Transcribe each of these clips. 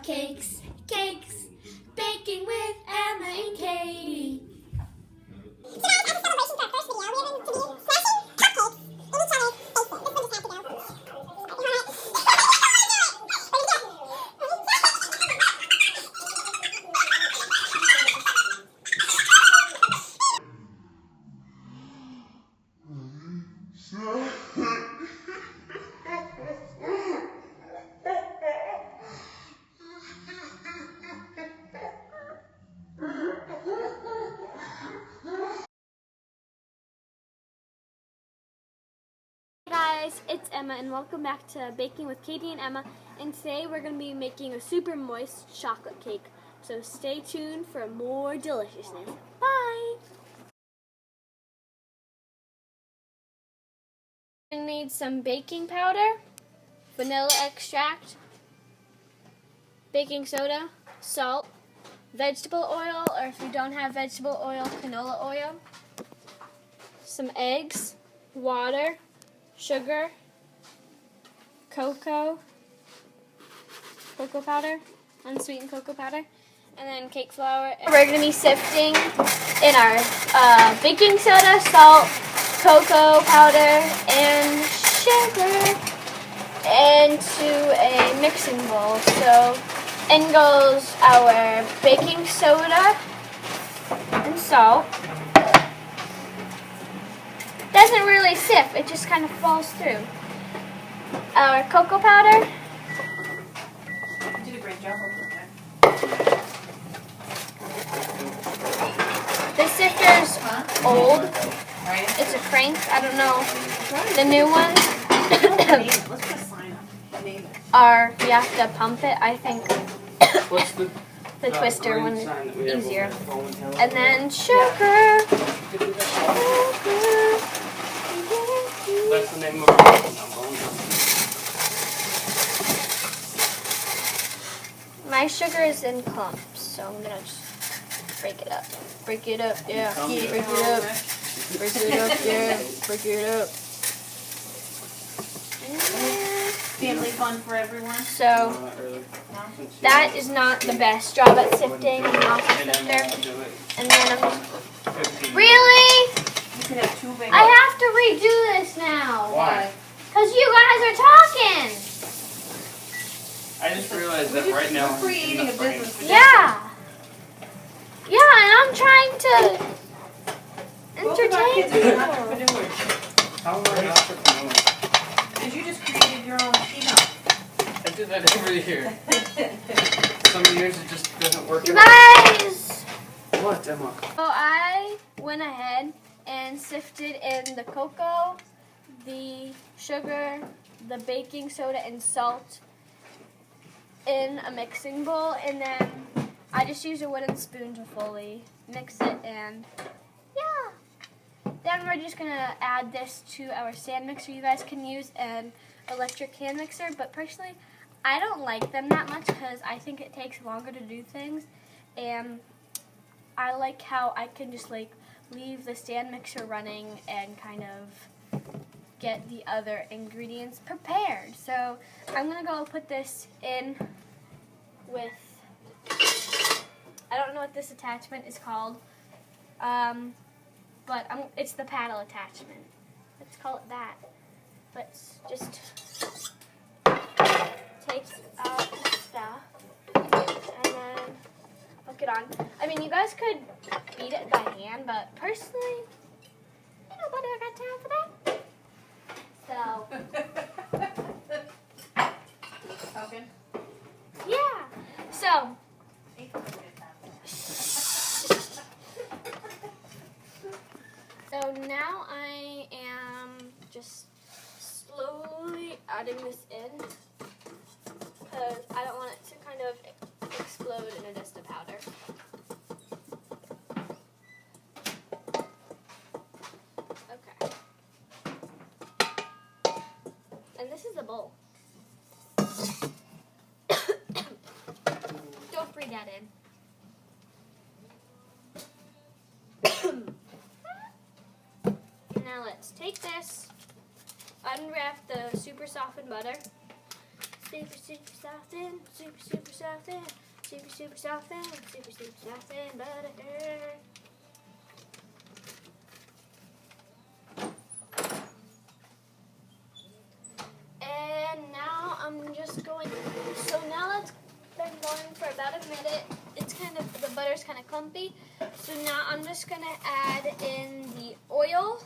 cakes, cakes, baking with Emma and Katie. Tonight, as a celebration for our first video, we are going to be smashing cupcakes in each other's faces. This one just has to go. Hey guys, it's Emma and welcome back to Baking with Katie and Emma, and today we're going to be making a super moist chocolate cake, so stay tuned for more deliciousness. Bye! We're going to need some baking powder, vanilla extract, baking soda, salt, vegetable oil, or if you don't have vegetable oil, canola oil, some eggs, water, sugar, cocoa powder, unsweetened cocoa powder, and then cake flour. We're going to be sifting in our baking soda, salt, cocoa powder, and sugar into a mixing bowl. So in goes our baking soda and salt. Doesn't really sift, it just kind of falls through. Our cocoa powder. You did a great job over there. This sifter's old. Right? It's a crank, I don't know. The new ones Let's put a sign up. Name it. are, you have to pump it. I think What's the twister green one sign that is we have easier. over the phone and And then sugar. That's the name of our My sugar is in clumps, so I'm gonna just break it up. Break it up, yeah. Break it up. Break it up, yeah. Break it up. Family fun for everyone. So that is not the best job at sifting. I'm not a sifter. And then I'm just... Really? You could have two big. I have to redo this now. Why? Because you guys are talking. I just realized that right now We're creating a business. for Yeah. Yeah, and I'm trying to Both of our kids entertain are people. entrepreneurs. How am I not entrepreneur? Because you just created your own peanut. I do that every year. Some years it just doesn't work You out. guys. What, Emma? So I went ahead and sifted in the cocoa, the sugar, the baking soda, and salt in a mixing bowl, and then I just used a wooden spoon to fully mix it, and yeah. Then we're just going to add this to our stand mixer. You guys can use an electric hand mixer, but personally I don't like them that much because I think it takes longer to do things, and I like how I can just like leave the stand mixer running and kind of get the other ingredients prepared. So I'm going to go put this in with, I don't know what this attachment is called, but it's the paddle attachment. Let's call it that. Let's just take out the stuff and then hook it on. I mean, you guys could beat it by hand, but personally, nobody got time for that. So, Okay. yeah. So, now I am just slowly adding this in because I don't want it to kind of explode into just a powder. Okay. And this is the bowl. Don't breathe that in. Now let's take this, unwrap the super softened butter. Super, super softened, super, super softened, super, super softened, super, super softened butter. And now I'm just going, so now that's been going for about a minute. It's kind of, the butter's kind of clumpy. So now I'm just going to add in the oil.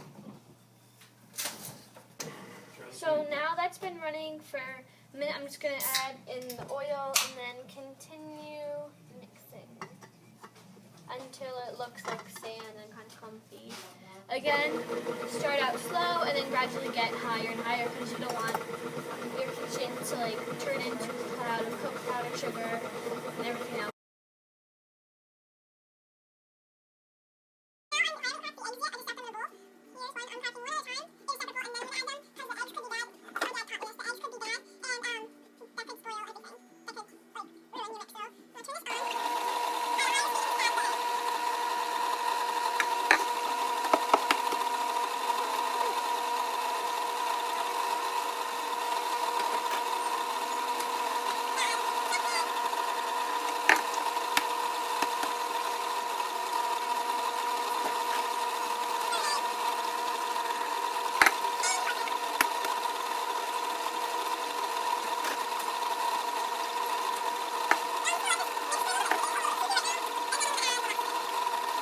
So now that's been running for a minute. I'm just going to add in the oil and then continue mixing until it looks like sand and kind of clumpy. Again, start out slow and then gradually get higher and higher because you don't want your kitchen to like turn into a cloud of cocoa powder, sugar, and everything else.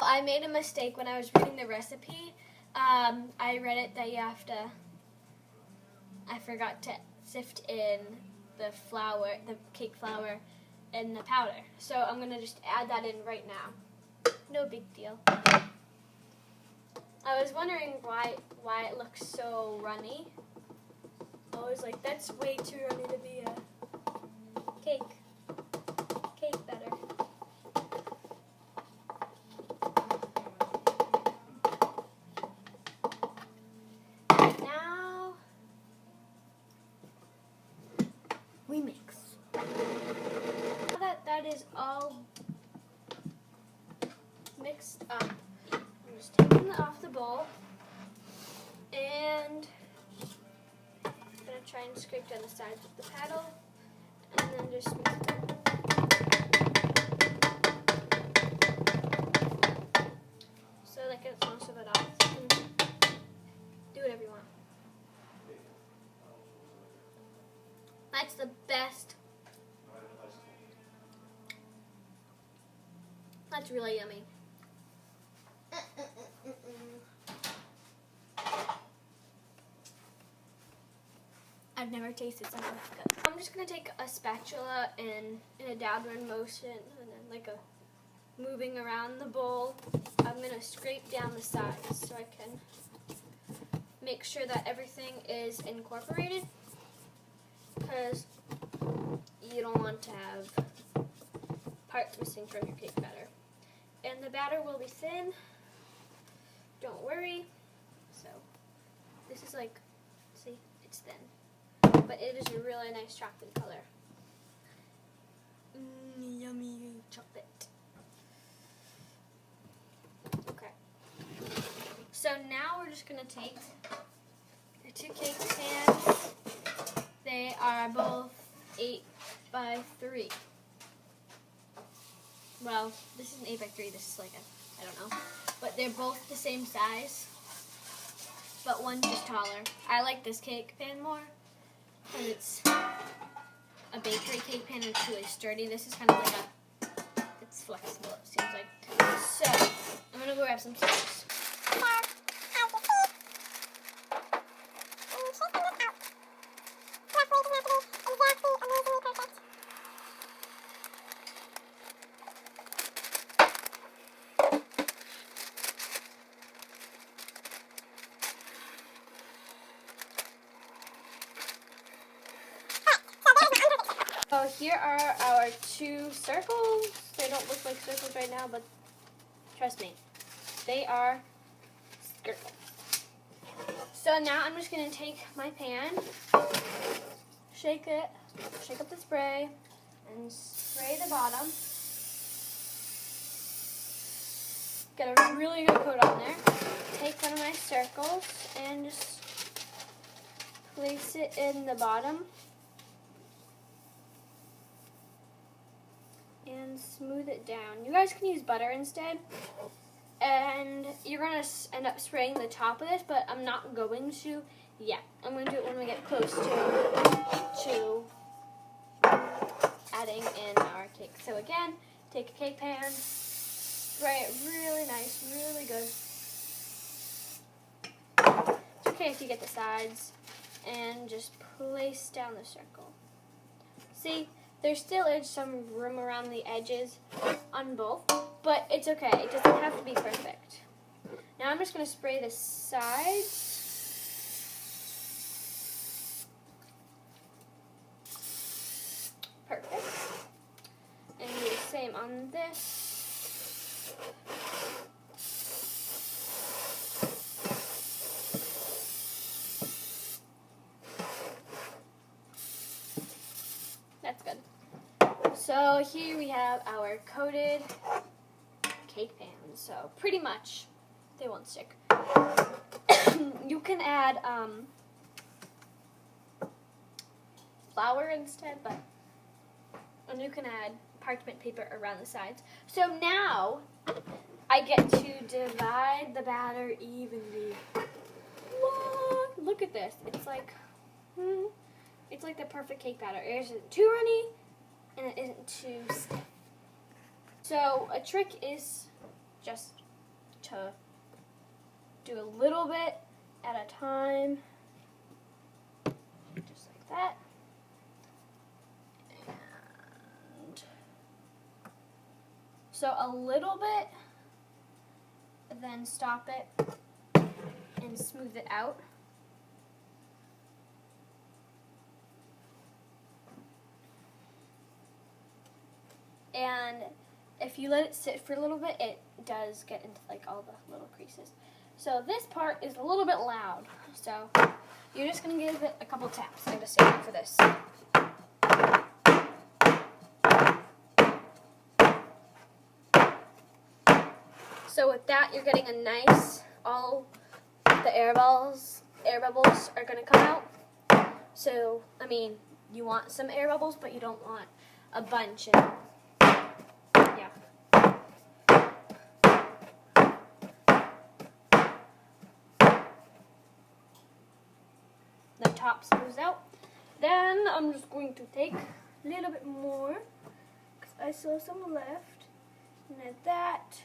I made a mistake when I was reading the recipe. I read it that you have to, I forgot to sift in the flour, the cake flour, and the powder. So I'm going to just add that in right now. No big deal. I was wondering why it looks so runny. I was like, that's way too runny to be a cake batter. Now we mix. Now that is all mixed up, I'm just taking it off the bowl and I'm going to try and scrape down the sides of the paddle and then just mix it. So that gets most of it off. You can do whatever you want. That's the best. That's really yummy. I've never tasted something that good. I'm just going to take a spatula and in a downward motion and then like a moving around the bowl, I'm going to scrape down the sides so I can make sure that everything is incorporated because you don't want to have parts missing from your cake batter. And the batter will be thin, don't worry. So this is like, see, it's thin. But it is a really nice chocolate color. Yummy chocolate. Okay. So now we're just going to take your two cake pans. They are both 8 by 3. Well, this is an 8 by 3. This is like a, I don't know. But they're both the same size. But one's just taller. I like this cake pan more. And it's a bakery cake pan and it's really sturdy. This is kind of like it's flexible, it seems like. So, I'm going to go grab some scissors. So here are our 2 circles. They don't look like circles right now, but trust me, they are circles. So now I'm just going to take my pan, shake it, shake up the spray, and spray the bottom. Get a really good coat on there. Take one of my circles and just place it in the bottom. smooth it down. You guys can use butter instead. And you're going to end up spraying the top of this, but I'm not going to yet. I'm going to do it when we get close to adding in our cake. So again, take a cake pan, spray it really nice, really good. It's okay if you get the sides, and just place down the circle. See, there still is some room around the edges on both, but it's okay. It doesn't have to be perfect. Now I'm just going to spray the sides. Perfect. And do the same on this. That's good. So here we have our coated cake pans. So pretty much they won't stick. You can add flour instead, and you can add parchment paper around the sides. So now I get to divide the batter evenly. What? Look at this. It's like the perfect cake batter. It isn't too runny and it isn't too stiff. So a trick is just to do a little bit at a time, just like that. And so a little bit, then stop it and smooth it out. And if you let it sit for a little bit, it does get into like all the little creases. So this part is a little bit loud. So you're just going to give it a couple taps. I'm going to stand up for this. So with that, you're getting a nice, all the air bubbles are going to come out. So, I mean, you want some air bubbles, but you don't want a bunch. And yeah. The top smooths out. Then I'm just going to take a little bit more, because I saw some left, and add that.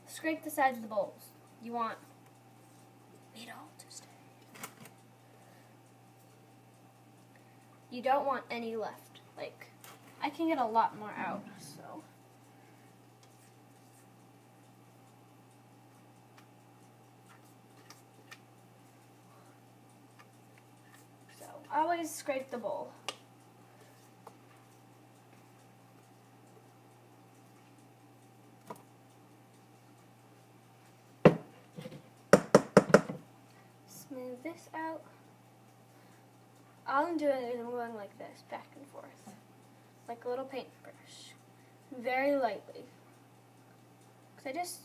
Scrape the sides of the bowls. You want it all to stay. You don't want any left. Like, I can get a lot more out, so. So, always scrape the bowl. Smooth this out. All I'm doing is I'm going like this, back and forth, like a little paintbrush, very lightly. Because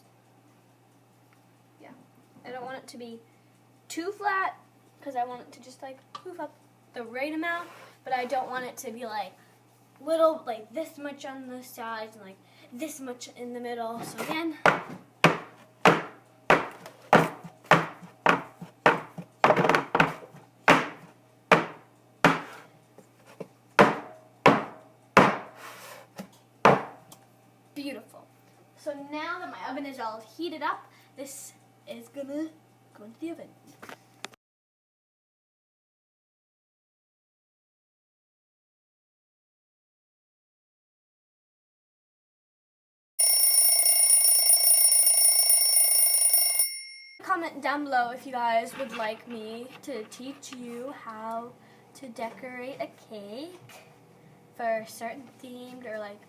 I don't want it to be too flat, because I want it to just like move up the right amount, but I don't want it to be like little, like this much on the sides and like this much in the middle. So again, beautiful. So now that my oven is all heated up, this is gonna go into the oven. Comment down below if you guys would like me to teach you how to decorate a cake for a certain themed, or like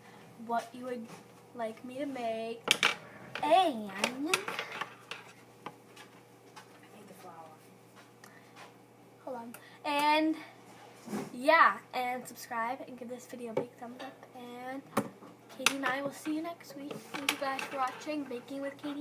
what you would like me to make. And I need the flour. hold on. And yeah, and subscribe and give this video a big thumbs up. And Katie and I will see you next week. Thank you guys for watching Baking with Katie.